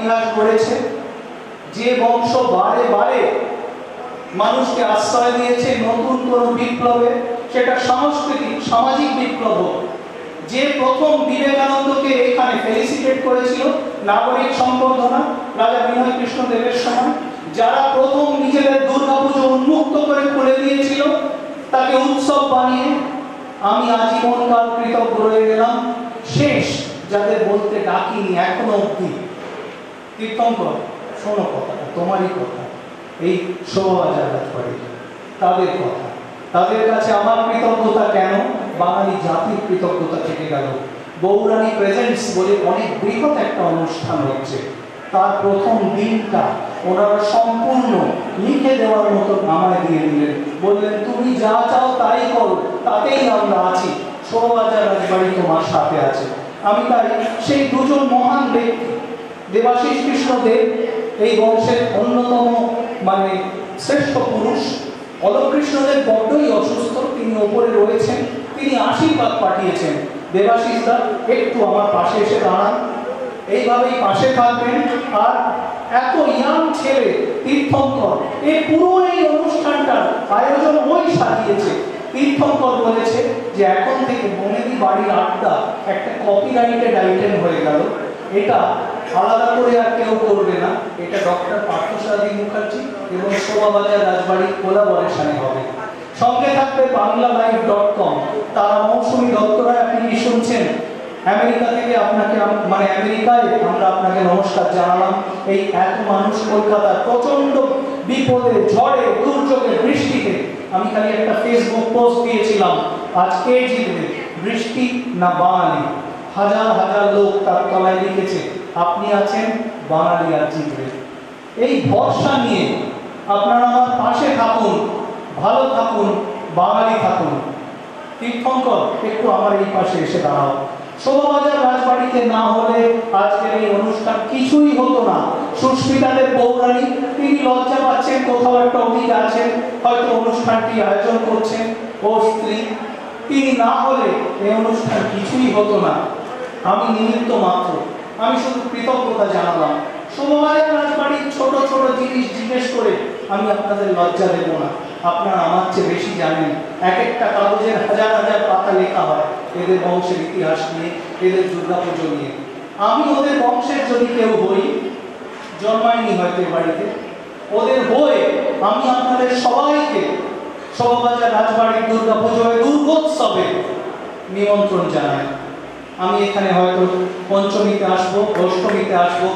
ইতিহাস গড়েছে, যে বংশ বারে বারে মানুষকে আশ্রয় দিয়েছে নতুন কোন বিপ্লবে, সেটা সাংস্কৃতিক সামাজিক বিপ্লব। যে প্রথম বিবেকানন্দকে এখানে ফেলিসিটেট করেছিল নাগরিক সম্বর্ধনা রাজা বিনয় কৃষ্ণ দেবের সময়, যারা প্রথম নিজেদের দুর্গাপুজো উন্মুক্ত করে খুলে দিয়েছিল, তাকে উৎসব বানিয়ে আমি আজীবনকাল কৃতজ্ঞ রয়ে গেলাম। শেষ যাদের বলতে ডাকিনি এখনো অব্দি, তীর্থঙ্কর শোনো কথাটা, তোমারই কথা, এই শোভাবাজার রাজবাড়ি, তাদের কথা, তাদের কাছে আমার কৃতজ্ঞতা কেন, বাঙালি জাতির কৃতজ্ঞতা থেকে গেল। বৌরানী প্রেজেন্টস বলে অনেক বৃহৎ একটা অনুষ্ঠান হচ্ছে, তার প্রথম দিনটা ওনারা সম্পূর্ণ লিখে দেওয়ার মতো আমায় দিয়ে দিলেন, বললেন তুমি যা চাও তাই করো, তাতেই আমরা আছি, শোভাবাজার রাজবাড়ি তোমার সাথে আছে। আমি তাই সেই দুজন মহান ব্যক্তি, দেবাশিস কৃষ্ণ দেব এই বংশের অন্যতম শ্রেষ্ঠ পুরুষ, অলোক কৃষ্ণদেব বড্ডই অসুস্থ, তিনি ওপরে রয়েছেন, তিনি আশীর্বাদ পাঠিয়েছেন। দেবাশিস দা একটু আমার পাশে এসে দাঁড়ান, এইভাবেই পাশে থাকবেন। আর এত ইয়াং ছেলে তীর্থঙ্কর, এই পুরো এই অনুষ্ঠানটার আয়োজন ওই সাজিয়েছে। তীর্থঙ্কর বলেছে যে এখন থেকে বনেদি বাড়ির আড্ডা একটা কপিরাইটেড আইটেম হয়ে গেল, এটা আলাদা করে আর কেউ করবে না, এটা ডক্টর পার্থসারথী মুখার্জি এবং শোভাবাজার রাজবাড়ির কোলাবরেশনে হবে। সঙ্গে থাকবে বাংলালাইভ.com, তারা মৌসুমী দত্তরায় আপনি কি শুনছেন, আমেরিকা থেকে আপনাকে আমেরিকায় আমরা আপনাকে নমস্কার জানালাম। এই এত মানুষ কলকাতার প্রচন্ড বিপদে, ঝড়ে, দুর্যোগে, বৃষ্টিতে, আমি খালি একটা ফেসবুক পোস্ট দিয়েছিলাম, আজকে জিতবে বৃষ্টি না বাঙালি, হাজার হাজার লোক তার তলায় লিখেছে আপনি আছেন, বাঙালি আর জিতবে। এই ভরসা নিয়ে আপনারা আমার পাশে থাকুন, ভালো থাকুন, বাঙালি থাকুন। তীর্থঙ্কর একটু আমার এই পাশে এসে দাঁড়াও। শোভাবাজার রাজবাড়িতে না হলে আজকের এই অনুষ্ঠান কিছুই হতো না। সুস্মিতাদের বৌরানী, তিনি লজ্জা পাচ্ছেন, কোথাও একটা অভিযোগ আছেন, হয়তো অনুষ্ঠানটি আয়োজন করছেন, ও স্ত্রী, তিনি না হলে এই অনুষ্ঠান কিছুই হতো না। আমি নিমিত্ত মাত্র, আমি শুধু কৃতজ্ঞতা জানালাম। শোভাবাজার রাজবাড়ির ছোট ছোট জিনিস জিজ্ঞেস করে আমি আপনাদের লজ্জা দেব না, আপনারা আমার চেয়ে বেশি জানেন। এক একটা কাগজের হাজার হাজার পাতা লেখা হয় এদের বংশের ইতিহাস নিয়ে, এদের দুর্গাপুজো নিয়ে। আমি ওদের বংশের যদি কেউ হই, জন্মায়নি হয়তো এ বাড়িতে, ওদের হয়ে আমি আপনাদের সবাইকে শোভাবাজার রাজবাড়ির দুর্গাপুজোয় দুর্গোৎসবে নিমন্ত্রণ জানাই। আমি এখানে হয়তো পঞ্চমীতে আসবো, অষ্টমীতে আসবো,